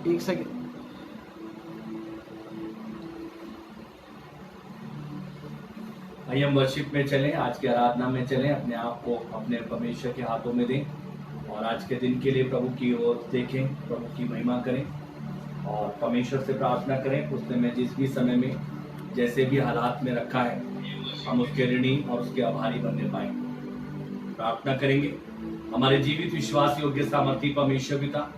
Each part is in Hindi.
एक सेकंड। आइए हम वर्शिप में चलें, आज की आराधना में चलें, अपने आप को अपने परमेश्वर के हाथों में दें और आज के दिन के लिए प्रभु की ओर देखें, प्रभु की महिमा करें और परमेश्वर से प्रार्थना करें। उसने में जिस भी समय में जैसे भी हालात में रखा है, हम उसके ऋणी और उसके आभारी बनने पाए। प्रार्थना करेंगे। हमारे जीवित विश्वास योग्य सामर्थी परमेश्वर पिता,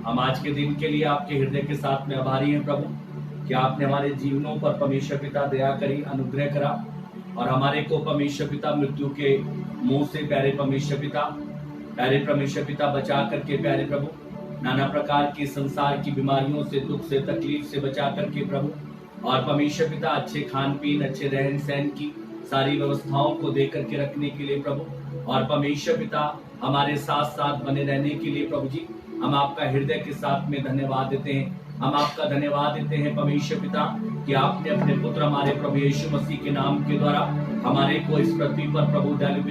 हम आज के दिन के लिए आपके हृदय के साथ में आभारी हैं प्रभु कि आपने हमारे जीवनों पर परमेश्वर पिता दया करी, अनुग्रह करा और हमारे को परमेश्वर पिता मृत्यु के मुंह से प्यारे परमेश्वर पिता बचा करके प्यारे प्रभु नाना प्रकार की संसार की बीमारियों से, दुख से, तकलीफ से बचा करके प्रभु और परमेश्वर पिता अच्छे खान पीन, अच्छे रहन सहन की सारी व्यवस्थाओं को दे करके रखने के लिए प्रभु और परमेश्वर पिता हमारे साथ साथ बने रहने के लिए प्रभु जी हम आपका हृदय के साथ में धन्यवाद देते हैं। हम आपका धन्यवाद देते हैं परमेश्वर पिता कि आपने अपने पुत्र हमारे प्रभु यीशु मसीह के नाम के द्वारा हमारे को इस पृथ्वी पर प्रभु दयालु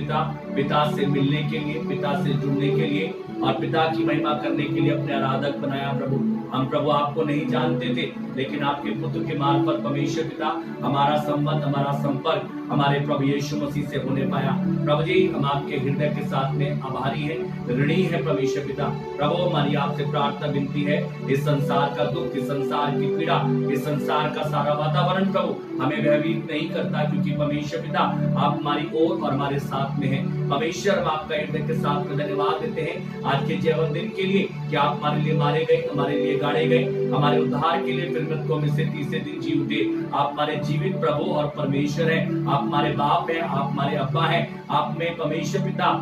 पिता से मिलने के लिए, पिता से जुड़ने के लिए और पिता की महिमा करने के लिए अपने आराधक बनाया प्रभु। हम प्रभु आपको नहीं जानते थे, लेकिन आपके पुत्र के मार्फत परमेश्वर पिता हमारा संबंध, हमारा संपर्क हमारे प्रभु यीशु मसीह से होने पाया। प्रभु जी हम आपके हृदय के साथ में आभारी हैं, ऋणी है परमेश्वर पिता। प्रभु हमारी आपसे प्रार्थना विनती है, इस संसार का दुख, इस संसार की पीड़ा, इस संसार का सारा वातावरण प्रभु हमें भयभीत नहीं करता, क्योंकि परमेश्वर पिता आप हमारी ओर और हमारे साथ में हैं। परमेश्वर हम आपका हृदय के साथ में धन्यवाद देते हैं आज के जीवन दिन के लिए कि आप हमारे लिए मारे गए, हमारे लिए गाड़े गए, हमारे उद्धार के लिए फिर मृतकों में से तीसरे दिन जी उठे। आप हमारे जीवित प्रभु और परमेश्वर हैं, आप हमारे बाप हैं, आप हमारे अब्बा हैं। आप में परमेश्वर पिता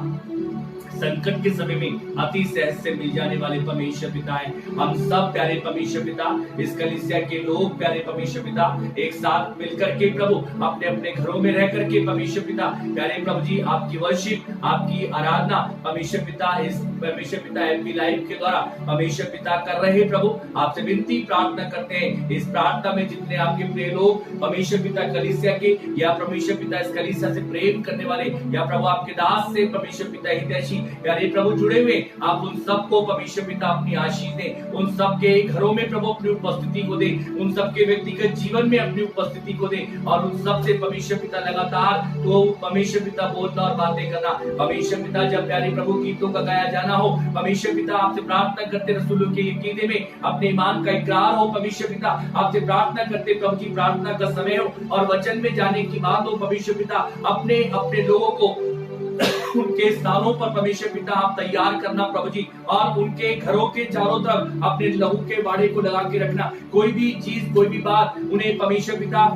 संकट के समय में अति सहज से मिल जाने वाले परमेश्वर पिता है। हम सब प्यारे परमेश्वर पिता, इस कलीसिया के लोग प्यारे परमेश्वर पिता एक साथ मिलकर के प्रभु अपने अपने घरों में रह करके परमेश्वर पिता प्यारे प्रभु जी आपकी वर्शिप, आपकी आराधना परमेश्वर पिता इस परमेश्वर पिता एमपी लाइव के द्वारा परमेश्वर पिता कर रहे प्रभु आपसे विनती प्रार्थना करते हैं। इस प्रार्थना में जितने आपके प्रिय लोग परमेश्वर पिता कलीसिया के या परमेश्वर पिता इस कलीसिया से प्रेम करने वाले या प्रभु आपके दास से परमेश्वर पिता हितैषी प्यारे प्रभु जुड़े हुए, आप उन सबको परमेश्वर पिता अपनी आशीष दे, उन सबके घरों में प्रभु अपनी उपस्थिति को दे, उन सबके व्यक्तिगत जीवन में अपनी उपस्थिति को दे और उन सबसे परमेश्वर पिता लगातार तो परमेश्वर पिता बोलना और बातें करना। परमेश्वर पिता जब प्यारे प्रभु गीतों का गाया जाना हो, परमेश्वर पिता आपसे प्रार्थना करते रसूलों के अकीदे में अपने ईमान का इकरार हो, परमेश्वर पिता आपसे प्रार्थना करते प्रभु की प्रार्थना का समय हो और वचन में जाने की बात हो। परमेश्वर पिता अपने अपने लोगों को उनके स्थानों पर परमेश्वर पिता आप तैयार करना प्रभु जी और उनके घरों के चारों तरफ अपने लहू के बाड़े को लगा के रखना। कोई भी चीज, कोई भी बात उन्हें परमेश्वर पिता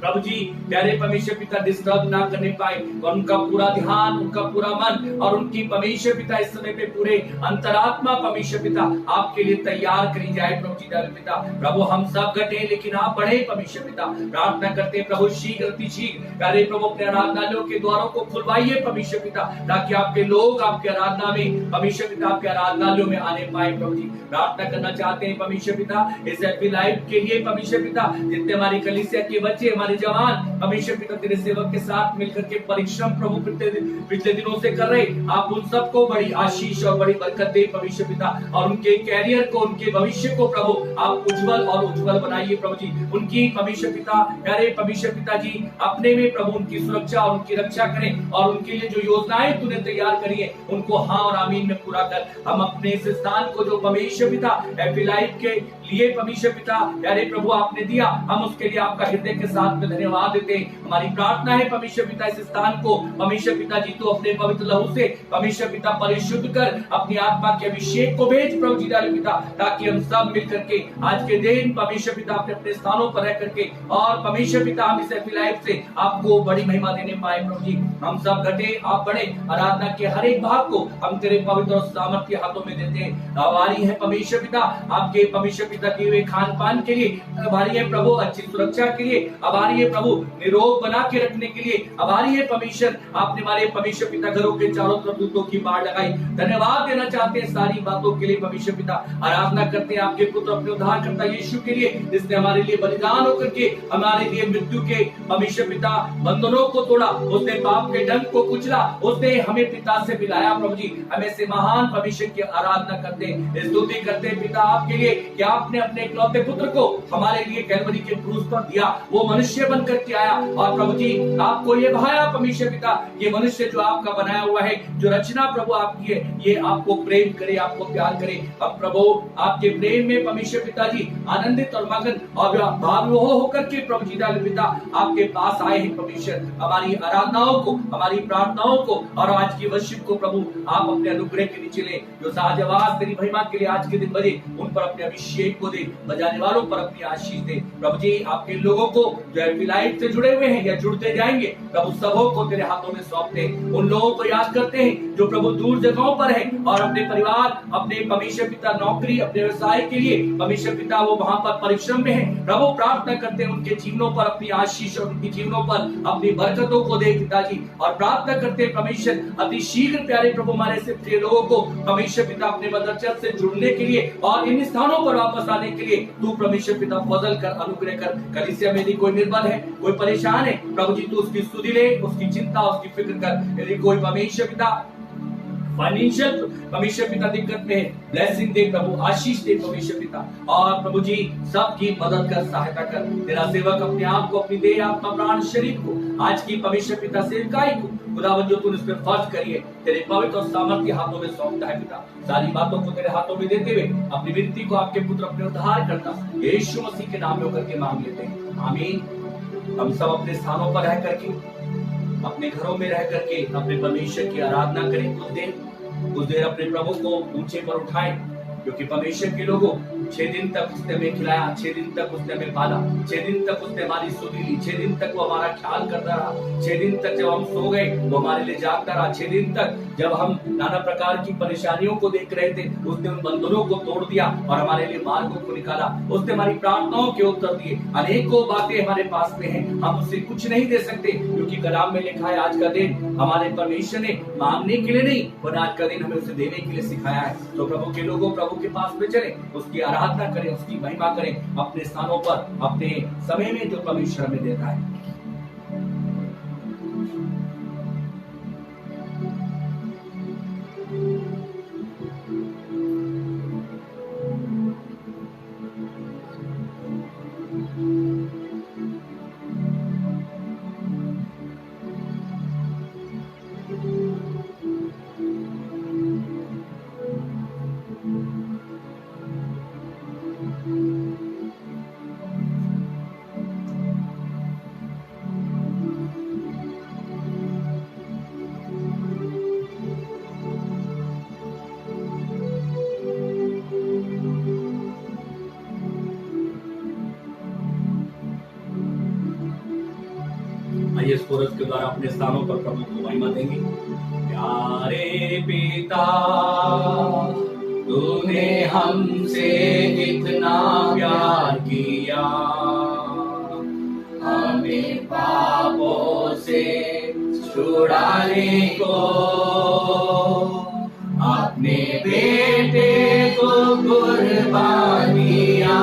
प्रभु जी प्यारे परमेश्वर पिता डिस्टर्ब ना करने पाए और उनका पूरा ध्यान, उनका पूरा मन और उनकी परमेश्वर पिता इस समय पे पूरे अंतरात्मा परमेश्वर पिता आपके लिए तैयार करी जाए प्रभु जी दयालु पिता। प्रभु हम सब घटे लेकिन आप बढ़े परमेश्वर पिता। प्रार्थना करते हैं प्रभु शीघ्र अति शीघ्र प्यारे प्रभु अपने आराधनालयों के द्वारों को खुलवाइए परमेश्वर पिता, ताकि आपके लोग आपके आराधना में परमेश्वर पिता आपके आराधनालयों में आने पाए प्रभु जी। प्रार्थना करना चाहते हैं परमेश्वर पिता इस एफबी लाइव के लिए परमेश्वर पिता, जितने हमारी कलीसिया के बच्चे, हमारे जवान परमेश्वर पिता तेरे सेवक के साथ मिलकर के परिश्रम प्रभु पिछले दिनों से कर रहे, आप उन सबको बड़ी आशीष और बड़ी बरकत दे परमेश्वर पिता और उनके कैरियर को, उनके भविष्य को प्रभु आप उज्जवल और उज्जवल बनाइए प्रभु जी। उनकी परमेश्वर पिता प्यारे परमेश्वर पिता जी अपने में प्रभु उनकी सुरक्षा और उनकी रक्षा करें और उनके लिए जो योजनाएं तूने तैयार करी है उनको हाँ और आमीन में पूरा कर। हम अपने इस स्थान को जो परमेश्वर पिता एफबी लाइव के लिए परमेश्वर पिता प्यारे प्रभु आपने दिया, हम उसके लिए आपका हृदय के साथ में धन्यवाद देते हैं। हमारी प्रार्थना है परमेश्वर पिता इस स्थान को परमेश्वर पिता जी तो अपने पवित्र लहू से परमेश्वर पिता परिशुद्ध कर अपनी आत्मा के अभिषेक को भेज प्रभु जी दयालु पिता, ताकि हम सब मिलकर के आज के दिन परमेश्वर पिता अपने अपने स्थानों पर रह करके और परमेश्वर पिता हम इस एफबी लाइव से आपको बड़ी महिमा देने पाए प्रभु जी। हम सब घटे आप बड़े, आराधना के हर एक भाग को हम तेरे पवित्र और सामर्थ्य हाथों में देते हैं। आभारी है परमेश्वर पिता आपके परमेश्वर पिता के हुए खान पान के लिए, आभारी है प्रभु अच्छी सुरक्षा के लिए, आभारी है प्रभु निरोग बना के रखने के लिए, आभारी है परमेश्वर आपने हमारे परमेश्वर पिता घरों के चारों तरफ दूतों की बाढ़ लगाई। धन्यवाद देना चाहते हैं सारी बातों के लिए परमेश्वर पिता। आराधना करते हैं आपके पुत्र अपने उद्धारकर्ता यीशु के लिए, जिसने हमारे लिए बलिदान होकर के हमारे लिए मृत्यु के परमेश्वर पिता बंधनों को तोड़ा, उसने पाप के डंक को कुचला, उसने हमें पिता से मिलाया। प्रभु जी हमें से महान परमेश्वर की आराधना करते हैं, स्तुति करते हैं पिता आपके लिए कि आपने अपने इकलौते पुत्र को हमारे लिए कैलवरी के क्रूस पर दिया, वो मनुष्य बनकर के आया। और प्रभु जी आपको ये भाया परमेश्वर पिता, ये मनुष्य जो आपका बनाया हुआ है, जो रचना प्रभु आपकी है, ये आपको प्रेम करे, आपको प्यार करे। अब प्रभु आपके प्रेम में परमेश्वर पिता जी आनंदित और मगन और भावविभोर होकर के प्रभु जी पिता आपके पास आए हैं परमेश्वर। हमारी आराधनाओं को, हमारी प्रार्थनाओं को और आज की वर्शिप को प्रभु आप अपने अनुग्रह के नीचे ले। जो साज आवाज तेरी महिमा के लिए आज के दिन बजे, उन पर अपने अभिषेक को दे, बजाने वालों पर अपनी आशीष दे। प्रभु जी आपके लोगों को जो लाइफ से जुड़े हुए हैं या जुड़ते जाएंगे, प्रभु सबों को तेरे हाथों में सौंपते हैं। उन लोगों को याद करते हैं जो प्रभु दूर जगहों पर है और अपने परिवार, अपने परमेश्वर पिता नौकरी, अपने व्यवसाय के लिए परमेश्वर पिता वो वहां पर परिश्रम में है। प्रभु प्रार्थना करते हैं उनके जीवनों पर अपनी आशीष और उनके जीवनों पर अपनी बरकतों को दे पिताजी। और प्रार्थना करते हैं परमेश्वर अति शीघ्र प्यारे प्रभु हमारे से प्रिय लोगों को परमेश्वर पिता अपने मदर चर्च से जुड़ने के लिए और इन स्थानों पर वापस आने के लिए तू परमेश्वर पिता फजल कर, अनुग्रह कर। कलीसिया में यदि कोई निर्बल है, कोई परेशान है, प्रभु जी तू उसकी स्तुति ले, उसकी चिंता, उसकी फिक्र कर। यदि कोई परमेश्वर पिता फाइनेंशियल परमेश्वर पिता दिक्कत में है, ब्लेसिंग दे प्रभु, आशीष दे परमेश्वर पिता। और प्रभु जी सबकी मदद कर, सहायता कर। तेरा सेवक अपने आप को, अपनी देह, आत्मा, प्राण, शरीर को, आज की परमेश्वर पिता सेवकाई को खुदावन जो तूने इस पर फर्ज करी है, तेरे पवित्र और सामर्थ्य हाथों में सौंपता है पिता। सारी बातों को तेरे हाथों में देते हुए अपनी विनती को आपके पुत्र अपने उद्धार करता यीशु मसीह के नाम में होकर के मांग लेते हैं, आमीन। हम सब अपने स्थानों पर रह करके, अपने घरों में रह करके अपने परमेश्वर की आराधना करें। कुछ देर अपने प्रभु को ऊंचे पर उठाएं, क्योंकि परमेश्वर के लोगों 6 दिन तक उसने हमें खिलाया, 6 दिन तक उसने हमें पाला, 6 दिन तक उसने हमारी सुधी ली, 6 दिन तक वो हमारा ख्याल करता रहा, 6 दिन तक जब हम सो गए वो हमारे लिए जागता रहा, 6 दिन तक जब हम नाना प्रकार की परेशानियों को देख रहे थे उसने उन बंधनों को तोड़ दिया और हमारे लिए मार्गों को निकाला। उसने हमारी प्रार्थनाओं के उत्तर दिए। अनेकों बातें हमारे पास में हैं, हम उससे कुछ नहीं दे सकते, क्योंकि कलाम में लिखा है आज का दिन हमारे परमेश्वर ने मांगने के लिए नहीं, पर आज का दिन हमें उसे देने के लिए सिखाया है। तो प्रभु के लोगों प्रभु के पास में चले, उसकी आराधना करें, उसकी महिमा करें अपने स्थानों पर, अपने समय में जो परमेश्वर हमें देता है। इस कोरस के द्वारा अपने स्थानों पर प्रभु को महिमा देंगे। प्यारे पिता तूने हमसे इतना प्यार किया, हमें पापों से छुड़ाने को अपने बेटे को कुर्बान किया।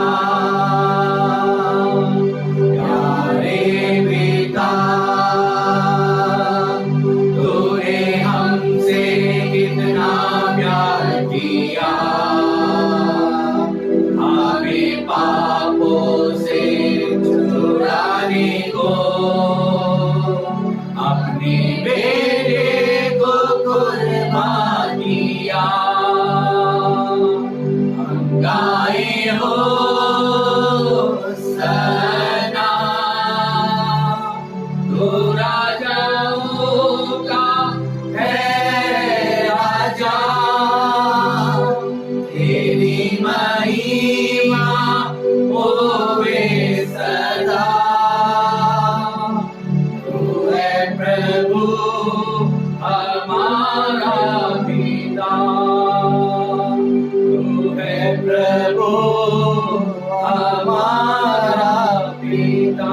हमारा पिता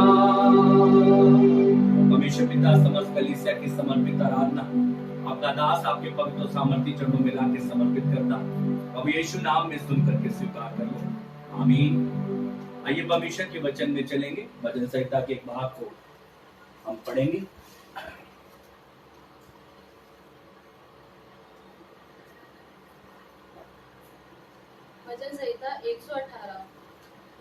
समर्पित आराधना आपका दास आपके पवित्र सामर्थ्य चरणों में लाके समर्पित करता अब यीशु नाम में सुन करके स्वीकार कर लो, आमीन। आइए परमेश्वर के वचन में चलेंगे। भजन संहिता के एक भाग को हम पढ़ेंगे। भजन संहिता 118।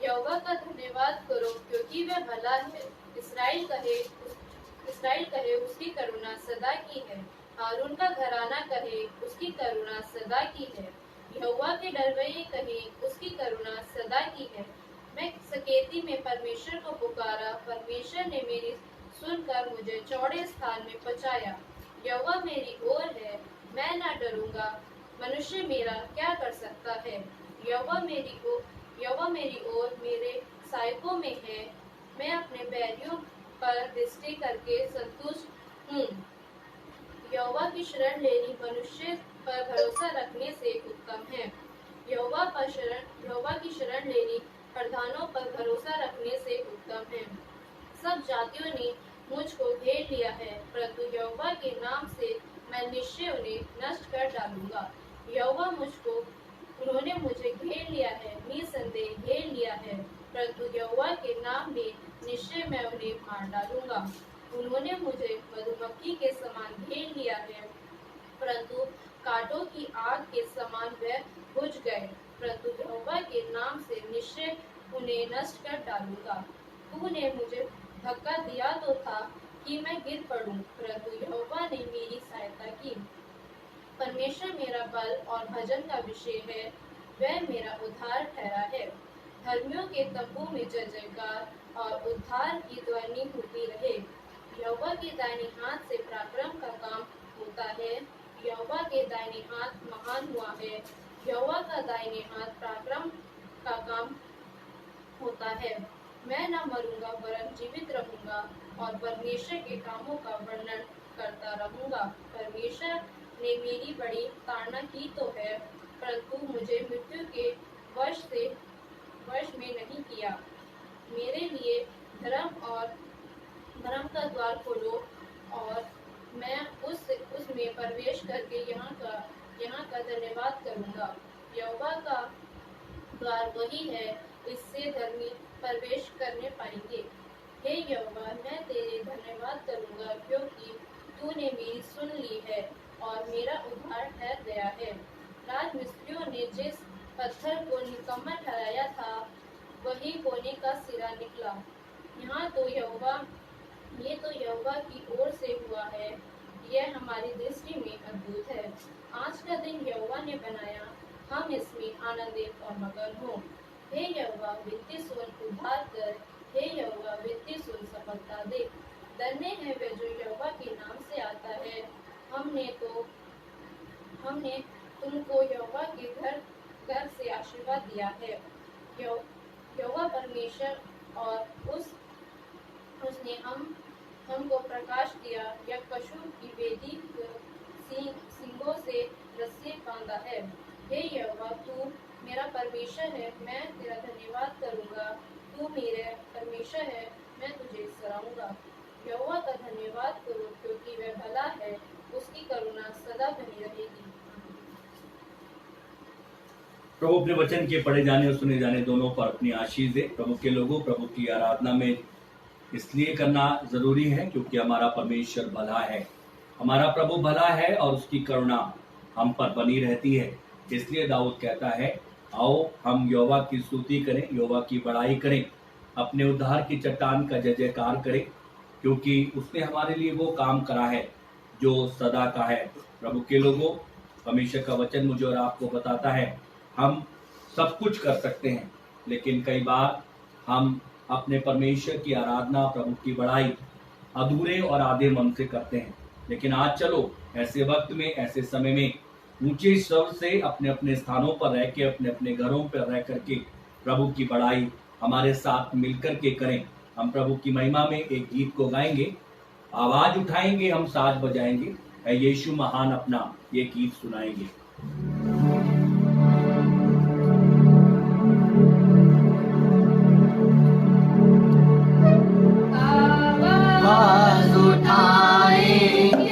यहोवा का धन्यवाद करो क्योंकि वह भला है। इस्राएल कहे उसकी करुणा सदा की है। हारून का घराना कहे उसकी करुणा सदा की है। यहोवा के डरवैये कहे उसकी करुणा सदा की है। मैं सकेती में परमेश्वर को पुकारा, परमेश्वर ने मेरी सुनकर मुझे चौड़े स्थान में पहुंचाया। यहोवा मेरी ओर है, मैं न डरूंगा। मनुष्य मेरा क्या कर सकता है? यहोवा मेरी ओर मेरे सहायकों में है। मैं अपने बैरियों पर दृष्टि करके संतुष्ट हूँ। यहोवा की शरण लेनी मनुष्य पर भरोसा रखने से उत्तम है। यहोवा की शरण लेनी प्रधानों पर भरोसा रखने से उत्तम है। सब जातियों ने मुझको घेर लिया है, परंतु यहोवा के नाम से मैं निश्चय उन्हें नष्ट कर डालूंगा। उन्होंने मुझे घेर लिया है, निसंदेह घेर लिया है, परंतु यहोवा के नाम में निश्चय मैं उन्हें मार डालूंगा। उन्होंने मुझे मधुमक्खी के समान घेर लिया है, परंतु कांटों की आग के समान वह बुझ गए। परंतु यहोवा के नाम से निश्चय उन्हें नष्ट कर डालूंगा। तूने मुझे धक्का दिया तो था कि मैं गिर पड़ूं, परंतु यहोवा ने मेरी सहायता की। परमेश्वर मेरा बल और भजन का विषय है, वह मेरा उद्धार ठहरा है। धर्मियों के तंबू में जय जयकार और उद्धार की ध्वनि होती रहे। यहोवा के दाहिने हाथ से पराक्रम का काम होता है। यहोवा के दाहिने हाथ महान हुआ है। यहोवा का दाहिने हाथ पराक्रम का काम होता है। मैं न मरूंगा वरन जीवित रहूंगा और परमेश्वर के कामों का वर्णन करता रहूंगा। परमेश्वर ने मेरी बड़ी ताड़ना की तो है, परंतु मुझे मृत्यु के वश में नहीं किया। मेरे लिए धर्म का द्वार खोलो और मैं उसमें प्रवेश करके यहाँ का धन्यवाद करूँगा। यहोवा का द्वार वही है, इससे धर्मी प्रवेश करने पाएंगे। हे यहोवा, मैं तेरे धन्यवाद करूँगा क्योंकि तूने मेरी सुन ली है और मेरा उद्धार ठहर गया है। राजमिस्त्रियों ने जिस पत्थर को निकम्मा ठहराया था, वही कोने का सिरा निकला। ये तो यहोवा की ओर से हुआ है। यह हमारी दृष्टि में अद्भुत है। आज का दिन यहोवा ने बनाया, हम इसमें आनंदित और मगन हो। हे यहोवा, विनती सुन उद्धार कर। हे यहोवा, विनती सुन सफलता दे। धन्य है वे जो यहोवा के नाम से आता है। हमने तुमको यहोवा के घर से आशीर्वाद दिया है। यहोवा परमेश्वर और उसने हमको प्रकाश दिया। यह पशु की वेदी सींगों से रस्सी बांधा है। हे यहोवा, तू मेरा परमेश्वर है, मैं तेरा धन्यवाद करूंगा। तू मेरा परमेश्वर है, मैं तुझे सराहूंगा। यहोवा का धन्यवाद करो क्योंकि वह भला है, उसकी करुणा सदा बनी रहेगी। प्रभु अपने वचन के पढ़े जाने और सुने जाने दोनों पर अपनी आशीष दे। प्रभु के लोगों, प्रभु की आराधना में इसलिए करना जरूरी है क्योंकि हमारा परमेश्वर भला है, हमारा प्रभु भला है और उसकी करुणा हम पर बनी रहती है। इसलिए दाऊद कहता है, आओ हम यहोवा की स्तुति करें, यहोवा की बड़ाई करें, अपने उद्धार की चट्टान का जय जयकार करें, क्योंकि उसने हमारे लिए वो काम करा है जो सदा का है। प्रभु के लोगों, परमेश्वर का वचन मुझे और आपको बताता है, हम सब कुछ कर सकते हैं, लेकिन कई बार हम अपने परमेश्वर की आराधना, प्रभु की बड़ाई अधूरे और आधे मन से करते हैं। लेकिन आज चलो ऐसे वक्त में, ऐसे समय में ऊंचे स्वर से अपने अपने स्थानों पर रह के, अपने अपने घरों पर रह करके प्रभु की बड़ाई हमारे साथ मिलकर के करें। हम प्रभु की महिमा में एक गीत को गाएंगे, आवाज उठाएंगे, हम साज बजाएंगे, ऐ यीशु महान अपना ये गीत सुनाएंगे। आवाज उठाएंगे,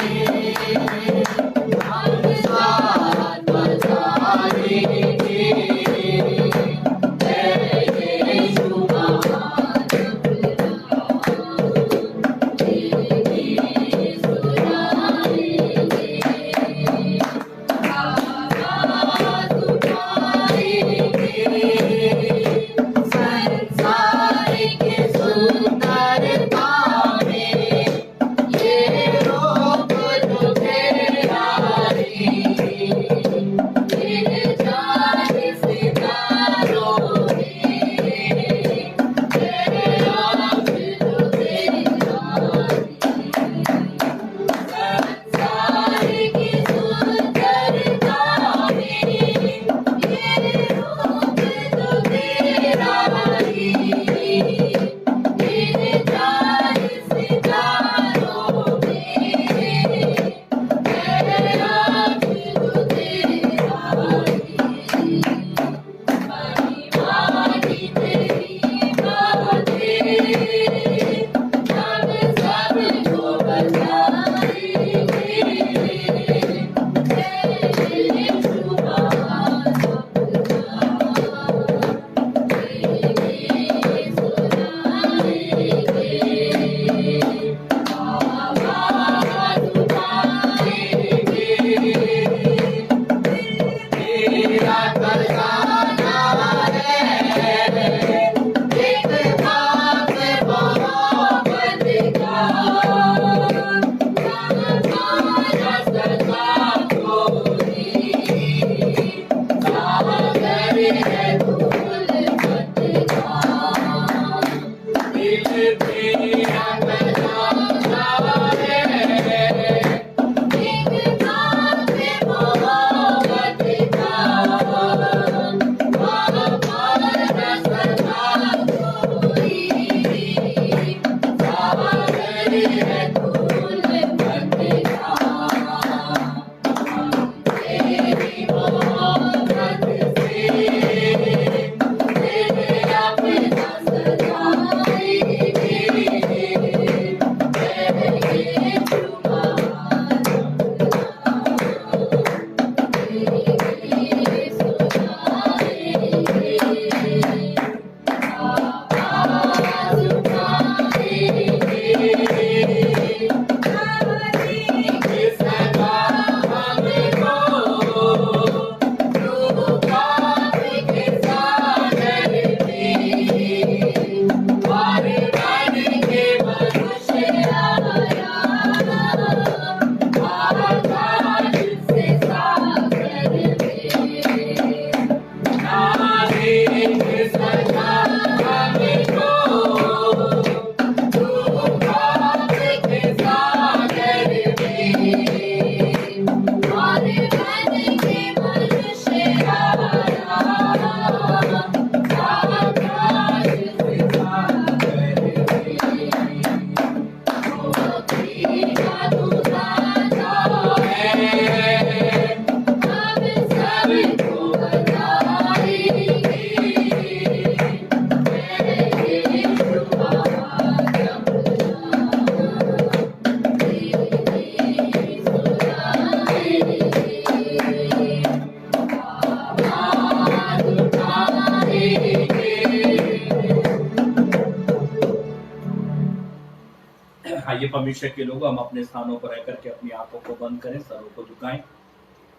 आइए परमेश्वर के लोग हम अपने स्थानों पर रह करके अपनी आंखों को बंद करें, सरों को झुकाएं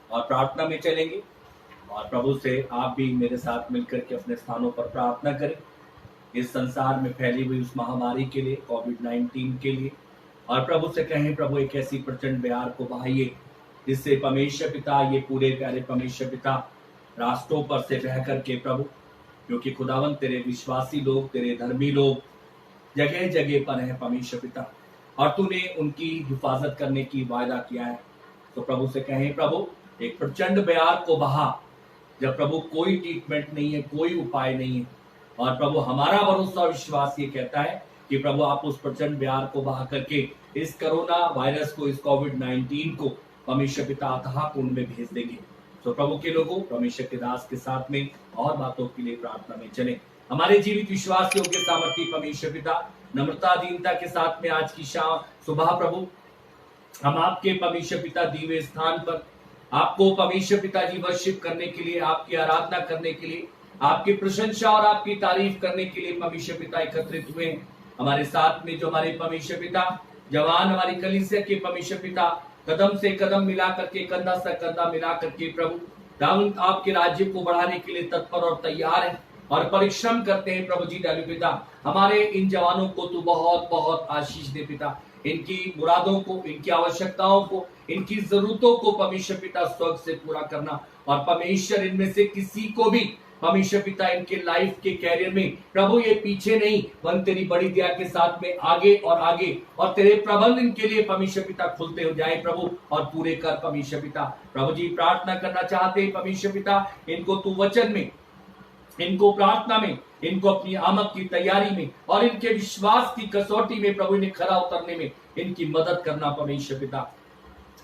और प्रार्थना में चलेंगे। और प्रभु से आप भी मेरे साथ मिलकर के अपने स्थानों पर प्रार्थना करें इस संसार में फैली हुई उस महामारी के लिए, कोविड-19 के लिए। और प्रभु से कहें, प्रभु एक ऐसी प्रचंड बहार को बहाइए जिससे परमेश्वर पिता, ये पूरे प्यारे परमेश्वर पिता रास्तों पर से बह करके प्रभु, क्योंकि खुदावन तेरे विश्वासी लोग, तेरे धर्मी लोग जगह जगह पर हैं परमेश्वर पिता, और तूने उनकी हिफाजत करने की वायदा किया है। तो प्रभु से कहें, प्रभु एक प्रचंड बहार को बहा, जब प्रभु कोई ट्रीटमेंट नहीं है, कोई उपाय नहीं है। और प्रभु हमारा भरोसा और विश्वास ये कहता है कि प्रभु आप उस प्रचंड बहार को बहा करके इस कोरोना वायरस को, इस कोविड-19 को परमेश्वर पिता अथाह कुंड में भेज देंगे। तो प्रभु के लोगों, परमेश्वर के दास के साथ में और बातों के लिए प्रार्थना में चलें। हमारे जीवित विश्वास योग्य सामर्थी परमेश्वर पिता, नम्रता दीनता के साथ में आज की शाम सुबह प्रभु हम आपके परमेश्वर पिता दीवे स्थान पर आपको परमेश्वर पिताजी वर्शिप करने के लिए, आपकी आराधना करने के लिए, आपकी प्रशंसा और आपकी तारीफ करने के लिए परमेश्वर पिता एकत्रित हुए। हमारे साथ में जो हमारे परमेश्वर पिता जवान, हमारी कलीसिया के परमेश्वर पिता कदम से कदम मिला करके, कंधा से कंधा मिला करके प्रभु दाऊद आपके राज्य को बढ़ाने के लिए तत्पर और तैयार है और परिश्रम करते हैं। प्रभु जी डालू पिता, हमारे इन जवानों को तू बहुत बहुत आशीष दे पिता, इनकी मुरादों को, इनकी आवश्यकताओं को, इनकी जरूरतों को परमेश्वर पिता स्वर्ग से पूरा करना। और परमेश्वर इनमें से किसी को भी परमेश्वर पिता इनके लाइफ के कैरियर में प्रभु ये पीछे नहीं, वन तेरी बड़ी दया के साथ में आगे और आगे, और तेरे प्रबंध इनके लिए परमेश्वर पिता खुलते हो जाए प्रभु, और पूरे कर परमेश्वर पिता। प्रभु जी प्रार्थना करना चाहते हैं परमेश्वर पिता, इनको तू वचन में, इनको प्रार्थना में, इनको अपनी आमद की तैयारी में और इनके विश्वास की कसौटी में प्रभु इन्हें खरा उतरने में इनकी मदद करना परमेश्वर पिता।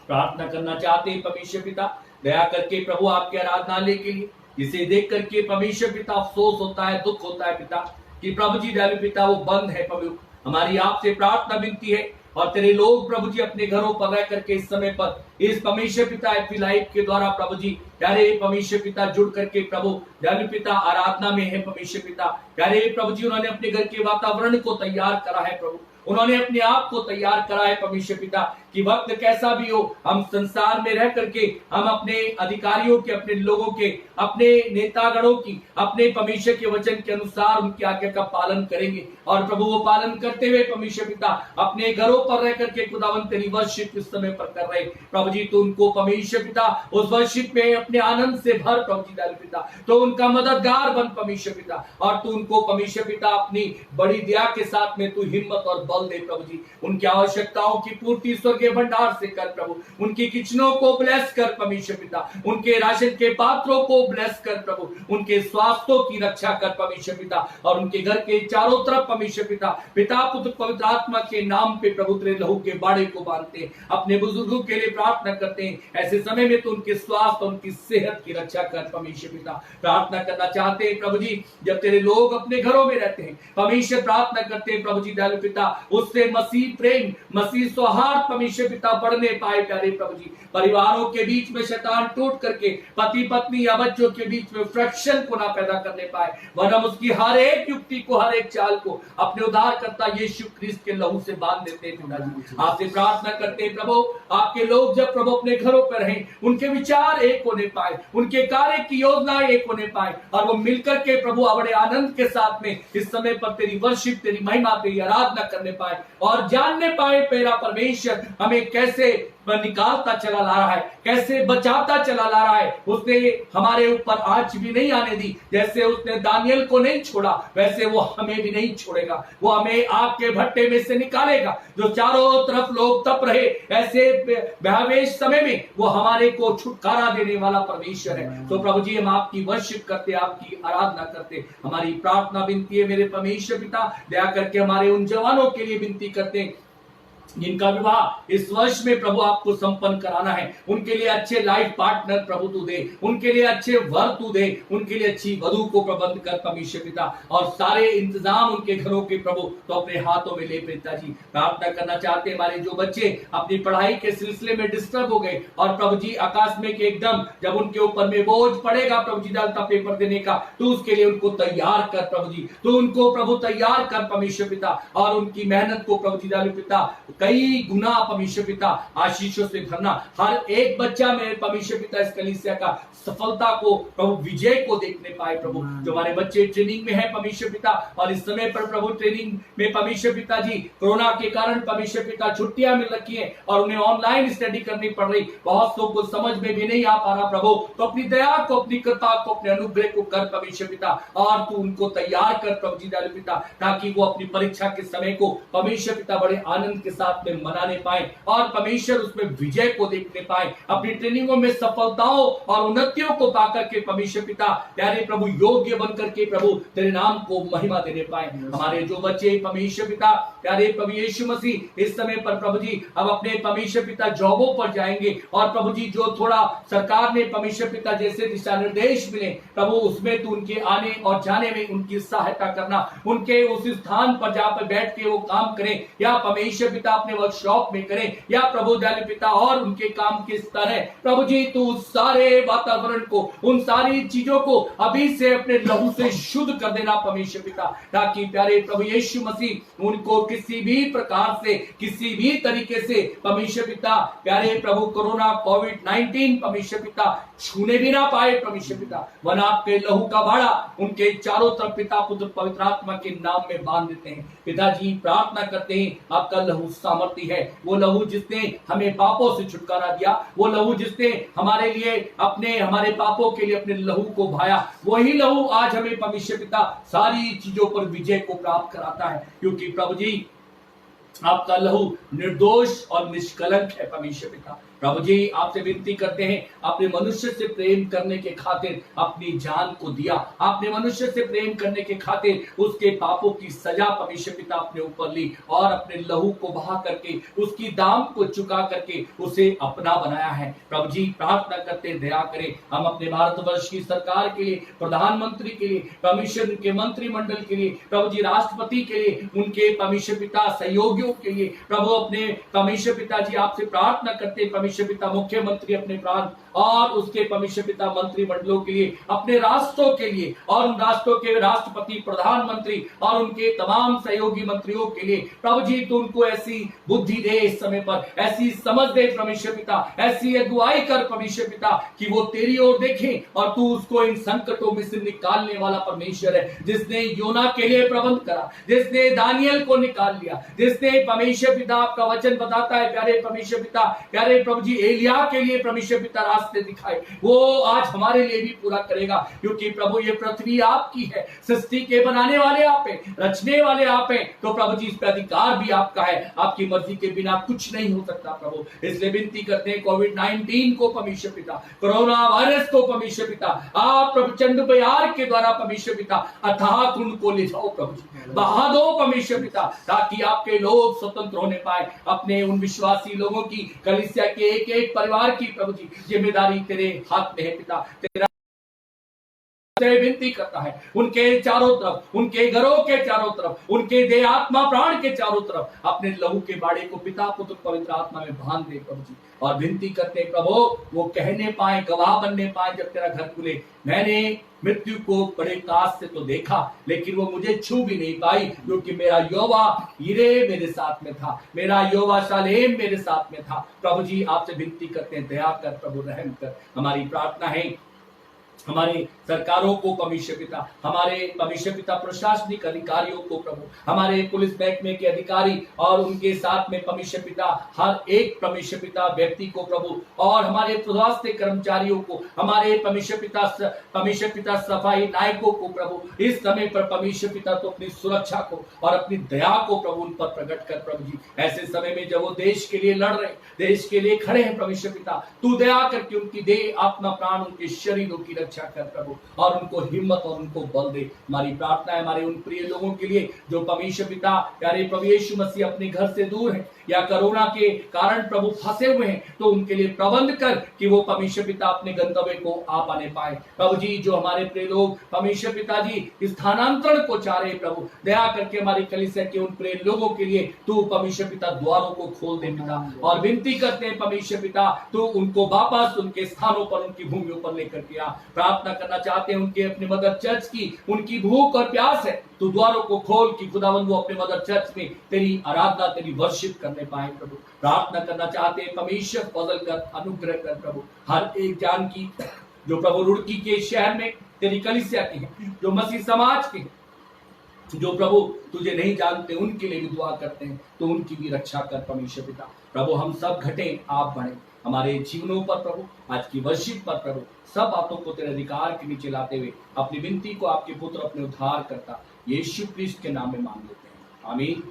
प्रार्थना करना चाहते हैं परमेश्वर पिता, दया करके प्रभु आपके आराधनालय के लिए, जिसे देख करके परमेश्वर पिता अफसोस होता है, दुख होता है पिता कि प्रभु जी दयालु पिता वो बंद है। प्रभु हमारी आपसे प्रार्थना विनती है, और तेरे लोग प्रभु जी अपने घरों पर रह करके इस समय पर इस परमेश्वर पिता एफी लाइफ के द्वारा प्रभु जी प्यारे परमेश्वर पिता जुड़ करके प्रभु दयालु पिता आराधना में है परमेश्वर पिता। प्यारे प्रभु जी उन्होंने अपने घर के वातावरण को तैयार करा है प्रभु, उन्होंने अपने आप को तैयार करा है परमेश्वर पिता कि वक्त कैसा भी हो, हम संसार में रह करके हम अपने अधिकारियों के, अपने लोगों के, अपने नेतागणों की, अपने परमेश्वर के वचन के अनुसार उनकी आज्ञा का पालन करेंगे। और प्रभु वो पालन करते हुए परमेश्वर पिता अपने घरों पर रह करके खुदावंत तेरी वर्शिप इस समय पर कर रहे प्रभु जी, तो उनको परमेश्वर पिता उस वर्शिप में अपने आनंद से भर प्रभु जी दयालु पिता, तो उनका मददगार बन परमेश्वर पिता, और तू उनको परमेश्वर पिता अपनी बड़ी दया के साथ में तू हिम्मत और बल दे प्रभु जी। उनकी आवश्यकताओं की पूर्ति स्वर्गीय भंडार से कर प्रभु, उनकी किचनों को ब्लेस कर परमेश्वर पिता, उनके राशन के पात्रों को ब्लेस कर प्रभु, उनके स्वास्थ्यों की रक्षा कर परमेश्वर पिता, और उनके घर के चारों तरफ परमेश्वर पिता पिता पुत्र पवित्र आत्मा के नाम पे प्रभु तेरे लहू के बाड़े को बांधते हैं। अपने बुजुर्गों के लिए प्रार्थना करते हैं, ऐसे समय में तो उनके स्वास्थ्य, उनकी सेहत की रक्षा कर परमेश्वर पिता। प्रार्थना करना चाहते हैं प्रभु जी, जब तेरे लोग अपने घरों में रहते हैं परमेश्वर, प्रार्थना करते हैं प्रभु जी दयालु पिता, उससे मसीह प्रेम, मसीह सौहार्द परमेश्वर पिता बढ़ने पाए प्यारे प्रभु जी। परिवारों के बीच में शैतान टूट करके पति पत्नी या बच्चों के बीच में फ्रैक्शन को ना पैदा करने पाए, वरना उसकी हर एक युक्ति को, हर एक चाल को अपने उद्धारकर्ता यीशु क्रिस्त के लहू से बांध देते हैं पिताजी। आपसे प्रार्थना करते हैं प्रभु, आपके लोग जब प्रभु अपने घरों पर रहें, उनके विचार एक होने पाए, उनके कार्य की योजनाएं एक होने पाए, और वो मिलकर के प्रभु बड़े आनंद के साथ में इस समय पर तेरी वर्शिप, तेरी महिमा, तेरी आराधना करने पाए, और जानने पाए तेरा परमेश्वर हमें कैसे निकालता चला ला रहा है, कैसे बचाता चला ला रहा है। उसने हमारे ऊपर आंच भी नहीं आने दी, जैसे उसने दानियल को नहीं छोड़ा वैसे वो हमें भी नहीं छोड़ेगा। वो हमें आग के भट्टे में से निकालेगा। जो चारों तरफ लोग तप रहे ऐसे भयावेश समय में वो हमारे को छुटकारा देने वाला परमेश्वर है। तो प्रभु जी हम आपकी वर्शिप करते, आपकी आराधना करते, हमारी प्रार्थना विनती है मेरे परमेश्वर पिता, दया करके हमारे उन जवानों के लिए विनती करते हैं जिनका विवाह इस वर्ष में प्रभु आपको संपन्न कराना है। उनके लिए अच्छे लाइफ पार्टनर प्रभु तू दे, उनके लिए अच्छे वर तू दे, उनके लिए अच्छी वधु को प्रबंध कर परमेश्वर पिता, और सारे इंतजाम उनके घरों के प्रभु तो अपने हाथों में ले पिताजी। प्रार्थना करना चाहते हैं हमारे जो बच्चे अपनी पढ़ाई के सिलसिले में डिस्टर्ब हो गए, और प्रभु जी आकाश में के एकदम जब उनके ऊपर में बोझ पड़ेगा प्रभु जी डालता पेपर देने का, तो उसके लिए उनको तैयार कर प्रभु जी, तो उनको प्रभु तैयार कर परमेश्वर पिता, और उनकी मेहनत को प्रभु जी डालू पिता कई गुना परमेश्वर पिता आशीषों से भरना। हर एक बच्चा मेरे परमेश्वर पिता इस कलीसिया का सफलता को प्रभु विजय को देखने पाए प्रभु। जो हमारे बच्चे ट्रेनिंग में है परमेश्वर पिता, और इस समय पर प्रभु ट्रेनिंग में परमेश्वर पिता जी कोरोना के कारण परमेश्वर पिता छुट्टियां मिल रखी है और उन्हें ऑनलाइन स्टडी करनी पड़ रही, बहुत लोग को समझ में भी नहीं आ पा रहा प्रभु। तो अपनी दया को, अपनी कृपा को, अपने अनुग्रह को कर परमेश्वर पिता, और तू उनको तैयार कर प्रभु जी दयालु पिता, ताकि वो अपनी परीक्षा के समय को परमेश्वर पिता बड़े आनंद के साथ में मनाने पाए और परमेश्वर उसमें विजय को देखने पाए, अपनी ट्रेनिंगों में सफलताओं और उन्नतियों को पाकर के परमेश्वर पिता प्यारे प्रभु योग्य बनकर के प्रभु तेरे नाम को महिमा देने पाए। हमारे जो बच्चे परमेश्वर पिता प्यारे प्रभु यीशु मसीह इस समय पर प्रभु जी अब अपने परमेश्वर पिता जॉबों पर जाएंगे, और प्रभु जी जो थोड़ा सरकार ने परमेश्वर पिता जैसे दिशा निर्देश मिले प्रभु उसमें तू उनके आने और जाने में उनकी सहायता करना, उनके उस स्थान पर जहां पर बैठ के वो काम करें या परमेश्वर पिता अपने वर्कशॉप में करें या प्रभु दयालु पिता और उनके काम के स्तर है प्रभु जी तू सारे वातावरण को, उन सारी चीजों को अभी से अपने लहू से शुद्ध कर देना परमेश्वर पिता, ताकि प्यारे प्रभु यीशु मसीह उनको किसी भी प्रकार से, किसी भी तरीके से परमेश्वर पिता प्यारे प्रभु कोरोना कोविड-19 परमेश्वर पिता छूने भी ना पाए परमेश्वर पिता। वन आपके लहू का बाड़ा उनके चारों तरफ पिता पुत्र पवित्र आत्मा के नाम में बांध देते हैं। पिताजी प्रार्थना करते हैं आपका लहू सामर्थ्य है, वो लहू जिसने हमें पापों से छुटकारा दिया, वो लहू जिसने हमारे लिए अपने हमारे पापों के लिए अपने लहू को भाया, वही लहू आज हमें परमेश्वर पिता सारी चीजों पर विजय को प्राप्त कराता है, क्योंकि प्रभु जी आपका लहू निर्दोष और निष्कलंक है परमेश्वर पिता। प्रभु जी आपसे विनती करते हैं, आपने मनुष्य से प्रेम करने के खातिर अपनी जान को दिया, आपने मनुष्य से प्रेम करने के खातिर उसके पापों की सजा परमेश्वर पिता अपने ऊपर ली और अपने लहू को बहा करके उसकी दाम को चुका करके उसे अपना बनाया है। प्रभु जी प्रार्थना करते दया करें, हम अपने भारतवर्ष की सरकार के लिए, प्रधानमंत्री के लिए, परमेश्वर के मंत्रिमंडल के लिए, प्रभु जी राष्ट्रपति के लिए, उनके परमेश्वर पिता सहयोगियों के लिए प्रभु अपने परमेश्वर पिता जी आपसे प्रार्थना करते परमेश्वर पिता मुख्यमंत्री अपने प्रांत और उसके परमेश्वर पिता मंत्रिमंडलों के लिए, अपने राष्ट्रों के लिए और उन राष्ट्रों के राष्ट्रपति, प्रधानमंत्री और उनके तमाम सहयोगी मंत्रियों के लिए प्रभु जी तू उनको ऐसी बुद्धि दे, इस समय पर ऐसी समझ दे परमेश्वर पिता, ऐसी अगुवाई कर परमेश्वर पिता कि वो तेरी ओर देखें और तू उसको इन संकटों में से निकालने वाला परमेश्वर है, जिसने योना के लिए प्रबंध करा, जिसने दानियल को निकाल लिया, जिसने परमेश्वर पिता आपका वचन बताता है प्यारे परमेश्वर पिता, प्यारे प्रभु जी एलिया के लिए परमेश्वर पिता रास्ते दिखाए, वो आज हमारे लिए भी पूरा करेगा, क्योंकि प्रभु ये पृथ्वी आपकी है, सृष्टि के बनाने वाले आप हैं, रचने वाले आप हैं, तो प्रभु जी इस पर अधिकार भी आपका है, आपकी मर्जी के बिना कुछ नहीं हो सकता प्रभु। इसलिए विनती करते हैं कोविड-19 को परमेश्वर पिता, कोरोना वायरस को परमेश्वर पिता आप प्रचंड प्यार के द्वारा परमेश्वर पिता अर्थात उनको ले जाओ प्रभु जी, बहा दो परमेश्वर पिता, ताकि आपके लोग स्वतंत्र होने पाए। अपने उन विश्वासी लोगों की, कलीसिया के एक एक परिवार की प्रभु जी जिम्मेदारी तेरे हाथ में है पिता, तेरा विनती करता है उनके चारों तरफ, उनके घरों के चारों तरफ, उनके देह आत्मा प्राण के चारों तरफ अपने लहू के बाड़े को पिता पुत्र पवित्र आत्मा में बांध दे प्रभु जी। और विनती करते प्रभु वो कहने पाए, गवाह बनने पाए जब तेरा घर खुले, मैंने मृत्यु को बड़े काश से तो देखा लेकिन वो मुझे छू भी नहीं पाई, क्योंकि मेरा यहोवा यिरे मेरे साथ में था, मेरा यहोवा शालेम मेरे साथ में था। प्रभु जी आपसे विनती करते हैं, दया कर प्रभु, रहम कर। हमारी प्रार्थना है हमारे सरकारों को परमेश्वर पिता, हमारे परमेश्वर पिता प्रशासनिक अधिकारियों को प्रभु, हमारे पुलिस महकमे के अधिकारी और उनके साथ में परमेश्वर पिता हर एक परमेश्वर पिता व्यक्ति को प्रभु, और हमारे स्वास्थ्य कर्मचारियों को, हमारे परमेश्वर पिता सफाई नायकों को प्रभु, इस समय पर परमेश्वर पिता तो अपनी सुरक्षा को और अपनी दया को प्रभु उन पर प्रकट कर प्रभु जी। ऐसे समय में जब वो देश के लिए लड़ रहे, देश के लिए खड़े हैं परमेश्वर पिता, तू दया करके उनकी देह आत्मा प्राण उनके शरीरों की रक्षा कर प्रभु, और उनको हिम्मत और उनको बल दे। हमारी प्रार्थना है हमारे उन प्रिय लोगों के लिए जो परमेश्वर पिता प्यारे प्रभु यीशु मसीह अपने घर से दूर हैं या कोरोना के कारण प्रभु फंसे हुए हैं, तो उनके लिए प्रबंध कर कि वो परमेश्वर पिता अपने गंतव्य को आ पाने पाए। प्रभु जी जो हमारे प्रिय लोग परमेश्वर पिता जी स्थानांतरण को चाह रहे प्रभु, दया करके हमारी कलीसिया के उन प्रिय लोगों के लिए तू परमेश्वर पिता द्वारों को खोल दे पिता, और विनती करते हैं परमेश्वर पिता तू उनको वापस उनके स्थानों पर, उनकी भूमियों पर लेकर के आ। प्रार्थना करना चाहते हैं उनके अपने मदर चर्च की उनकी भूख और प्यास है, तो द्वारों को खोल कि खुदावंद वो अपने मदर चर्च में तेरी आराधना तेरी वर्शिप करने पाए प्रभु। प्रार्थना करना चाहते हैं परमेश्वर फजल कर अनुग्रह कर प्रभु, हर एक जान की जो प्रभु रुड़की के शहर में तेरी कलीसिया के हैं, जो मसीह समाज के, जो प्रभु तुझे नहीं जानते उनके लिए भी दुआ करते हैं, तो उनकी भी रक्षा कर परमेश्वर पिता। प्रभु हम सब घटे आप बढ़े हमारे जीवनों पर प्रभु, आज की वर्शिप पर प्रभु, सब बातों को तेरे अधिकार के नीचे लाते हुए अपनी विनती को आपके पुत्र अपने उद्धार करता यीशु क्रिस्ट के नाम में मांग लेते हैं, आमीन।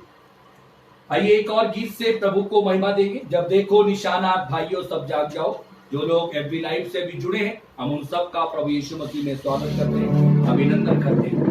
आइए एक और गीत से प्रभु को महिमा देंगे। जब देखो निशानात भाइयों सब जाग जाओ। जो लोग एफबी लाइव से भी जुड़े हैं हम उन सब का प्रभु यीशु मसीह में स्वागत करते हैं, अभिनंदन करते हैं।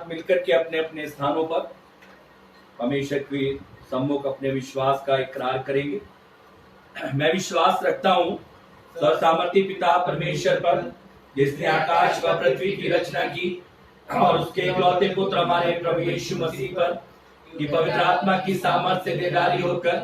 मिलकर के अपने अपने स्थानों पर परमेश्वर के सम्मुख अपने विश्वास का इकरार करेंगे। मैं विश्वास रखता हूँ सर्वसामर्थी पिता परमेश्वर पर, जिसने आकाश व पृथ्वी की रचना की, और उसके इकलौते पुत्र हमारे प्रभु यीशु मसीह पर, कि पवित्र आत्मा की सामर्थ्य से देदारी होकर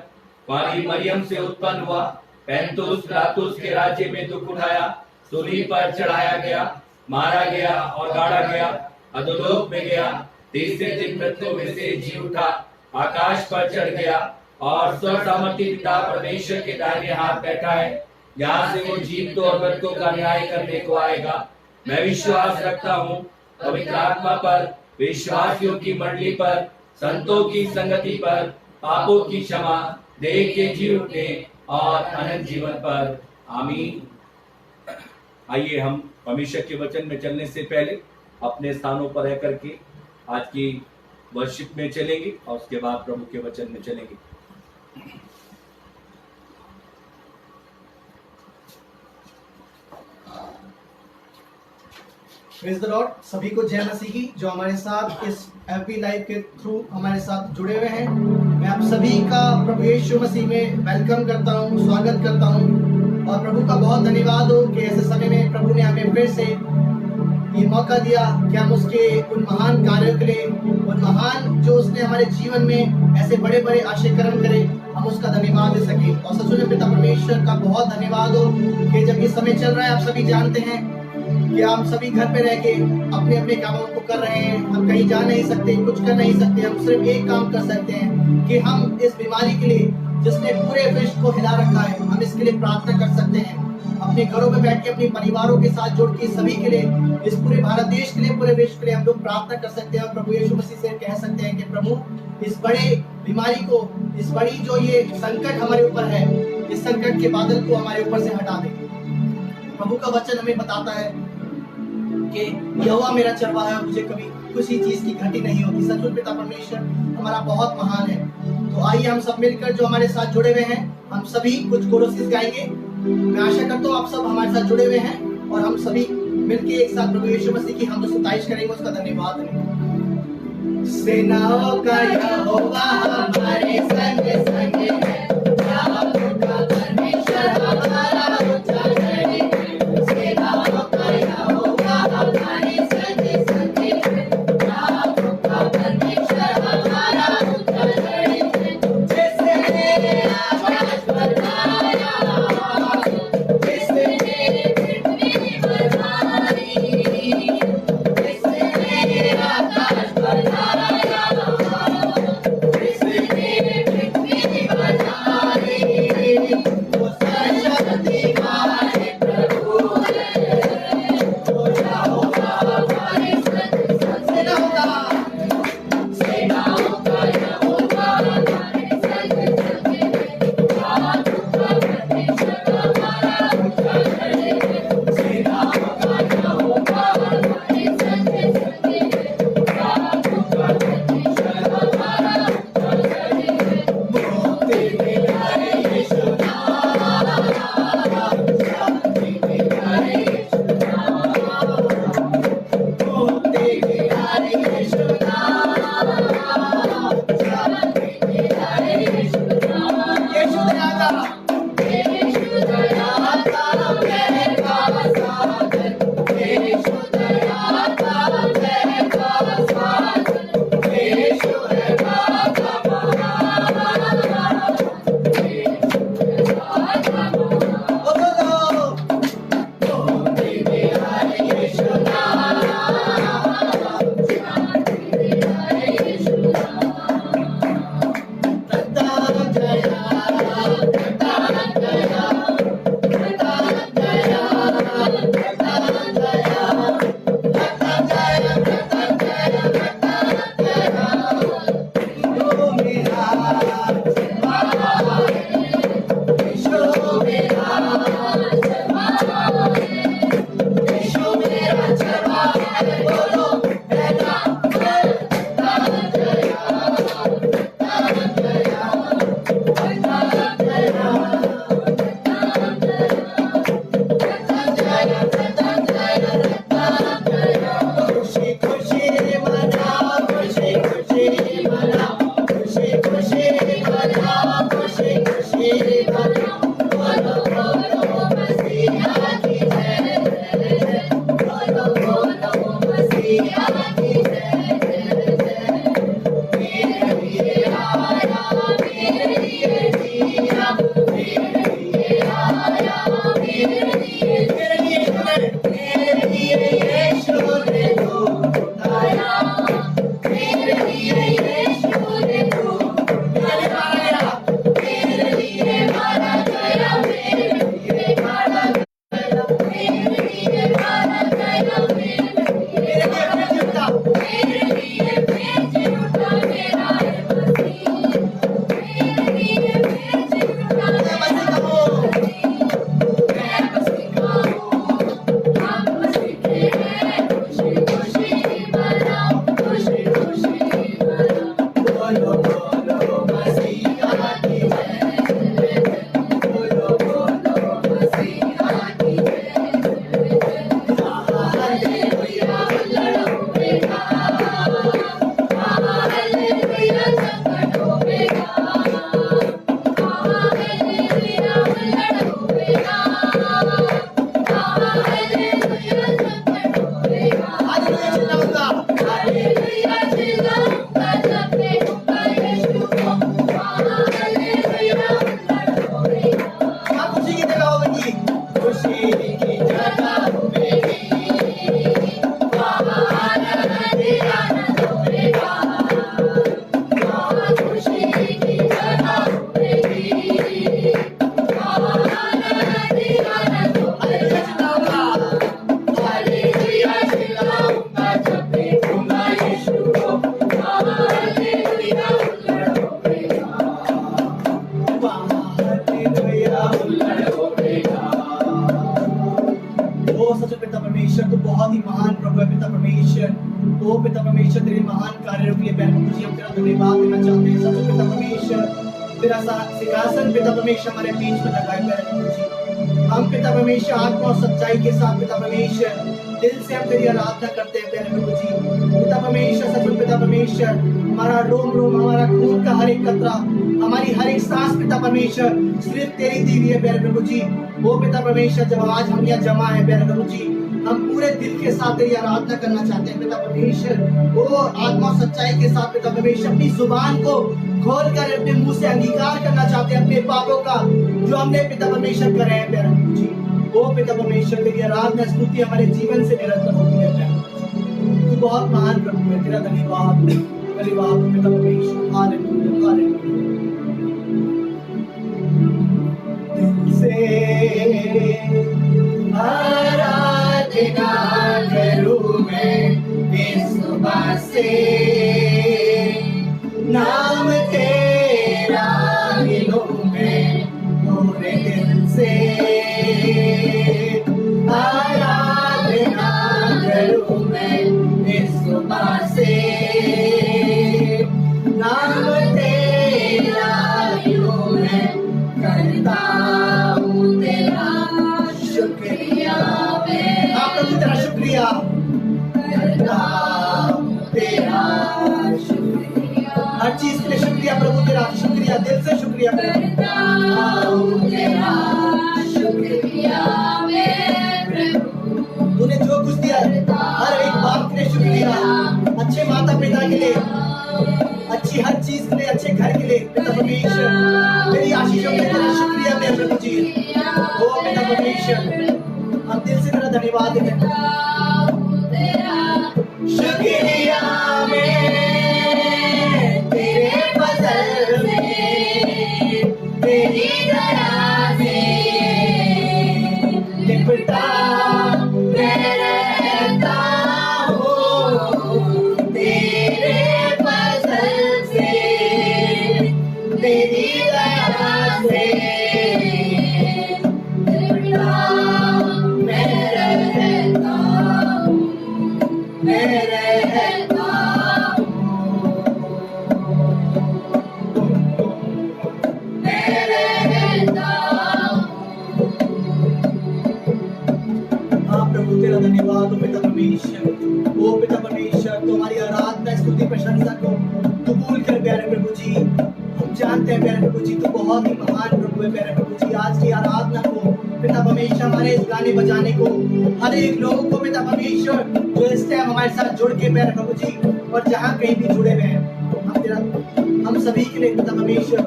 कुंवारी मरियम से उत्पन्न हुआ, पैंतुस पिलातुस के राज्य में दुख उठाया, सूली पर चढ़ाया गया, मारा गया और गाड़ा गया, अधोलोक में गया, तीसरे दिन मृत्यु में से जी उठा, आकाश पर चढ़ गया और सर्वसामर्थी पिता परमेश्वर के दाहिने हाथ बैठा है, जहाँ से वो जीवितों और मृतकों का न्याय करने को आएगा। मैं विश्वास रखता हूँ पवित्र आत्मा पर, विश्वासियों की मंडली पर, संतों की संगति पर, पापों की क्षमा, देह के जी उठने और अनंत जीवन पर आमीन। आइए हम परमेश्वर के वचन में चलने से पहले अपने स्थानों पर रह करके आज की वर्शिप में चलेंगे और उसके बाद प्रभु के वचन में चलेंगे। Praise the Lord. सभी को जय मसीह की, जो हमारे साथ इस एफबी लाइव के थ्रू हमारे साथ जुड़े हुए हैं। मैं आप सभी का प्रभु यीशु मसीह में वेलकम करता हूं, स्वागत करता हूं और प्रभु का बहुत धन्यवाद हो कि ऐसे समय में प्रभु ने हमें फिर से ये मौका दिया कि हम उसके उन महान कार्यों के लिए, उन महान जो उसने हमारे जीवन में ऐसे बड़े बड़े आशय कर्म करे, हम उसका धन्यवाद दे सके। और सच में पिता परमेश्वर का बहुत धन्यवाद हो कि जब ये समय चल रहा है, आप सभी जानते हैं कि हम सभी घर पे रह के अपने अपने कामों को कर रहे हैं। हम कहीं जा नहीं सकते, कुछ कर नहीं सकते। हम सिर्फ एक काम कर सकते हैं कि हम इस बीमारी के लिए, जिसने पूरे विश्व को हिला रखा है, हम इसके लिए प्रार्थना कर सकते हैं। अपने घरों में बैठ के अपने परिवारों के साथ जुड़ के सभी के लिए, इस पूरे भारत देश के लिए, पूरे विश्व के लिए हम लोग प्रार्थना कर सकते हैं और प्रभु यीशु मसीह से कह सकते हैं कि प्रभु इस बड़े बीमारी को, इस बड़ी जो ये संकट हमारे ऊपर है, इस संकट के बादल को हमारे ऊपर से हटा दे। प्रभु का वचन हमें बताता है कि यहोवा मेरा चरवाहा है, मुझे कभी किसी चीज की घटी नहीं होगी। सच में पिता परमेश्वर हमारा बहुत महान है। तो आइए हम सब मिलकर, जो हमारे साथ जुड़े हुए हैं, हम सभी कुछ कोरसेस गाएंगे। मैं आशा करता हूँ आप सब हमारे साथ जुड़े हुए हैं और हम सभी मिलके एक साथ प्रभु यीशु मसीह की हम सताइश करेंगे, उसका धन्यवाद करेंगे। सेनाओं का यहोवा हमारे संग संग है, याकूब का परमेश्वर हमारा ऊंचा गढ़ है। सेनाओं का यहोवा हमारे संग संग है, याकूब का परमेश्वर हमारा ऊंचा गढ़ है। जिसने आकाश बनाया, जिसने पृथ्वी बनाई, जिसने आकाश बनाया, जिसने पृथ्वी बनाई, वो सर्वशक्तिमान प्रभु है। वो यहोवा हमारे संग संग होगा, सेनाओं का यहोवा हमारे संग संग है, याकूब का परमेश्वर हमारा ऊंचा गढ़ है। सेनाओं का यहोवा हमारे संग संग है, याकूब का परमेश्वर हमारा ऊंचा गढ़ है। मोती मिलाए यीशु नाम, शांति मिलाए यीशु नाम, मोती मिलाए यीशु नाम, शांति मिलाए यीशु नाम। यीशु दया का, यीशु दया का जय का साधन, यीशु दया का जय का साधन, यीशु है राजा महान, यीशु है राजा महान। मोती मिलाए यीशु नाम, शांति मिलाए यीशु नाम। प्रताप गया, प्रताप गया, प्रताप गया, प्रताप गया, प्रताप गया, प्रताप गया, प्रताप गया। यीशु मेरा चरवाहा है, यीशु मेरा चरवाहा है, यीशु मेरा चरवाहा है। बोलो मेरा प्रताप गया, प्रताप गया, प्रताप गया, प्रताप गया, प्रताप गया, प्रताप गया। खुशी खुशी मनाओ, खुशी खुशी मनाओ, खुशी खुशी मनाओ, खुशी खुशी मनाओ। बोलो बोलो मसीहा की जय जय जय, बोलो बोलो मसीहा की जय जय जय। मेरे लिए आया, मेरे लिए जिया, मेरे लिए आया, मेरे लिए परमेश्वर तो बहुत ही महान प्रभु है पिता परमेश्वर। ओ पिता परमेश्वर तेरे महान कार्यों के लिए बहन मुझे हम तेरा धन्यवाद देना चाहते हैं। सच पिता परमेश्वर तेरा सिंहासन पिता परमेश्वर हमारे बीच में लगाए बहन जी। हम पिता परमेश्वर आत्मा और सच्चाई के साथ पिता परमेश्वर दिल से हम तेरी आराधना करते हैं बहन प्रभु जी। पिता परमेश्वर सच में पिता परमेश्वर हमारा रोम रोम हमारा खून का हर एक कतरा हमारी हर एक सांस पिता परमेश्वर सिर्फ तेरी दी हुई है प्यारे प्रभु जी। वो पिता परमेश्वर जब आज हम यहाँ जमा है प्यारे प्रभु जी हम पूरे दिल के साथ तेरी आराधना करना चाहते हैं पिता परमेश्वर। वो आत्मा सच्चाई के साथ पिता परमेश्वर अपनी जुबान को खोल कर अपने मुंह से अंगीकार करना चाहते हैं अपने पापों का जो हमने पिता परमेश्वर करे हैं प्यारे प्रभु जी। वो पिता परमेश्वर तेरी आराधना स्तुति हमारे जीवन से निरंतर होती है। तू बहुत महान प्रभु है। तेरा धन्यवाद धन्यवाद पिता परमेश्वर। Hallelujah hallelujah. दिल से आराधना करूं मैं यीशु से नाम तेरा लूं मैं पूरे दिल से आराधना करूं मैं यीशु से नाम तेरा लूं मैं करता हूँ तेरा शुक्रिया आप प्रभु तेरा शुक्रिया करता हूँ तेरा शुक्रिया हर चीज के लिए शुक्रिया प्रभु तेरा शुक्रिया दिल से शुक्रिया करता हूँ तेरा शुक्रिया तूने जो कुछ दिया हर एक बाप के लिए शुक्रिया अच्छे माता पिता के लिए अच्छी हर चीज के लिए अच्छे घर के लिए पिता परमेश्वर तेरी आशीषों के लिए तेरा शुक्रिया मेरे प्रभु जी। ओ पिता परमेश्वर हम दिल से तेरा धन्यवाद देते हैं। शुक्रिया में तेरे फजल में तेरी दया से लिपटा मैं रहता हूँ तेरे फजल से तेरी दया से लिपटा मैं रहता हूँ मैं रहता मैं रहता हाँ प्रभु तेरा धन्यवाद हो पिता परमेश्वर। ओ पिता परमेश्वर तुम्हारी आराधना स्तुति प्रशंसा को कबूल कर प्यारे प्रभु जी। हम जानते हैं प्यारे प्रभु जी तो बहुत ही महान प्रभु है प्यारे प्रभु जी। आज की आराधना को पिता परमेश्वर हमारे इस गाने बजाने को हर एक लोगों को पिता परमेश्वर जो इस टाइम हमारे साथ जुड़ के प्यारे प्रभु जी और जहाँ कहीं भी जुड़े हुए हैं हम सभी के लिए पिता परमेश्वर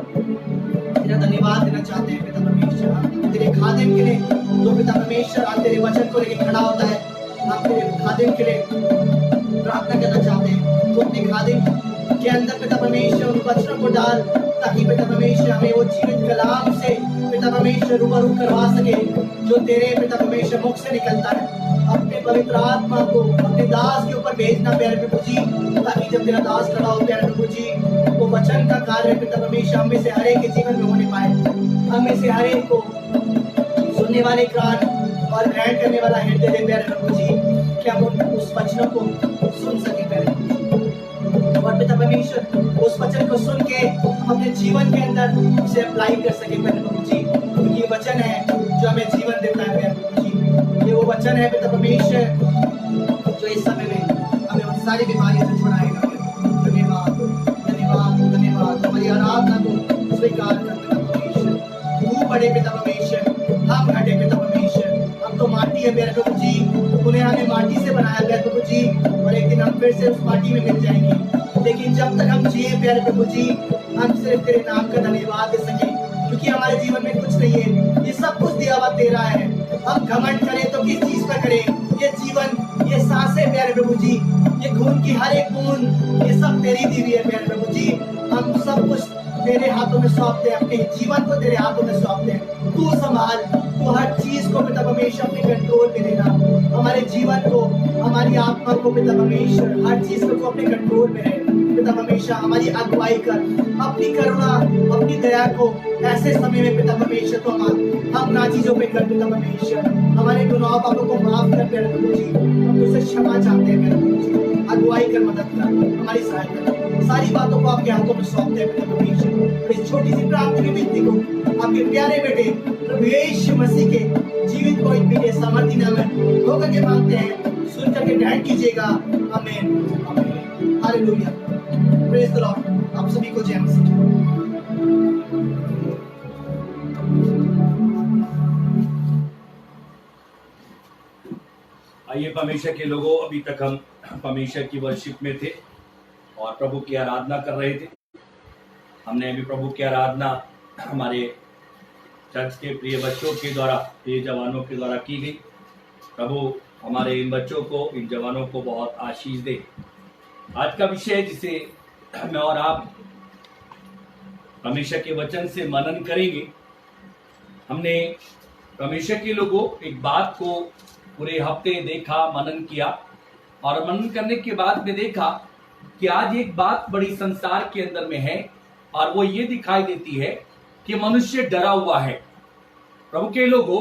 तेरा धन्यवाद देना चाहते हैं पिता परमेश्वर। तेरे खादिम के लिए जो पिता परमेश्वर आज तेरे वचन को लेकर खड़ा होता है हम तेरे खादिम के लिए प्रार्थना करना चाहते हैं। तो अपने खादिम के अंदर पिता परमेश्वर उन वचनों को डाल ताकि पिता परमेश्वर हमें वो जीवित कलाम से पिता परमेश्वर रूबरू करवा सके जो तेरे पिता परमेश्वर मुख से निकलता है। अपने पवित्र आत्मा को अपने दास के ऊपर भेजना प्यारे प्रभु जी ताकि जब तेरा दास खड़ा हो प्यारे प्रभु जी वो वचन का कार्य पिता परमेश्वर हम में से हर एक के जीवन में होने पाए। हम में से हर एक को सुनने वाले कान और ग्रहण करने वाला हृदय दे प्यारे प्रभु जी क्या हम उस वचनों को सुन सके प्यारे और पिता परमेश्वर उस वचन को सुन के हम अपने जीवन के अंदर उसे अप्लाई कर सके प्यारे प्रभु जी। क्योंकि ये वचन है जो हमें जीवन देता है प्यारे प्रभु जी। ये वो वचन है पिता परमेश्वर जो इस समय में हमें उन सारी बीमारियों से छुड़ाएगा। धन्यवाद धन्यवाद धन्यवाद हमारी आराधना को स्वीकार कर पिता परमेश्वर। तू बड़े पिता परमेश्वर हम घटे पिता परमेश्वर हम तो माटी है प्यारे प्रभु जी, उन्हें हमें माटी से बनाया प्यारे प्रभु जी, और एक दिन हम फिर से उस माटी में मिल जाएंगे। लेकिन जब तक हम जिए प्यारे प्रभु जी, हम सिर्फ तेरे नाम का धन्यवाद दे सके, क्योंकि हमारे जीवन में कुछ नहीं है, ये सब कुछ दिया हुआ तेरा है। हम घमंड करें तो किस चीज पर करें? ये जीवन, ये सांसें प्यारे प्रभु जी, ये खून की हर एक बूंद, ये सब तेरी दी हुई है प्यारे प्रभु जी। हम सब कुछ तेरे हाथों में सौंपते हैं, अपने जीवन को तेरे हाथों में सौंपते हैं। तू संभाल, तू हर चीज को पिता परमेश्वर अपने कंट्रोल में लेना, हमारे जीवन को, हमारी आत्मा को पिता परमेश्वर, हर चीज को तू अपने कंट्रोल में रहे पिता परमेश्वर। हमारी अगुवाई कर, अपनी करुणा, अपनी दया को ऐसे समय में पिता परमेश्वर तो हम ना चीजों पे कर पिता परमेश्वर। हमारे गुनाह पापों को माफ कर प्यारे प्रभु जी, हम तुझसे क्षमा चाहते हैं प्यारे प्रभु जी। अगुवाई कर, मदद कर, हमारी सहायता कर, सारी बातों को आपके हाथों में सौंपते हैं पिता परमेश्वर। इस छोटी सी प्रार्थना की विनती को आपके प्यारे बेटे प्रभु यीशु मसीह के जीवित पवित्र के सामर्थ्य नाम में होकर के मांगते हैं, सुन करके ग्रहण कीजिएगा। आमीन, आमीन, हालेलुया, प्रेज द लॉर्ड। आप सभी को जय मसीह। आइए परमेश्वर के लोगों, अभी तक हम परमेश्वर की वर्शिप में थे और प्रभु की आराधना कर रहे थे। हमने अभी प्रभु की आराधना हमारे चर्च के प्रिय बच्चों के द्वारा, प्रिय जवानों के द्वारा की गई। प्रभु हमारे इन बच्चों को, इन जवानों को बहुत आशीष दे। आज का विषय जिसे मैं और आप परमेश्वर के वचन से मनन करेंगे। हमने परमेश्वर के लोगों एक बात को पूरे हफ्ते देखा, मनन किया, और मनन करने के बाद में देखा कि आज एक बात बड़ी संसार के अंदर में है, और वो ये दिखाई देती है कि मनुष्य डरा हुआ है। प्रभु के लोगों,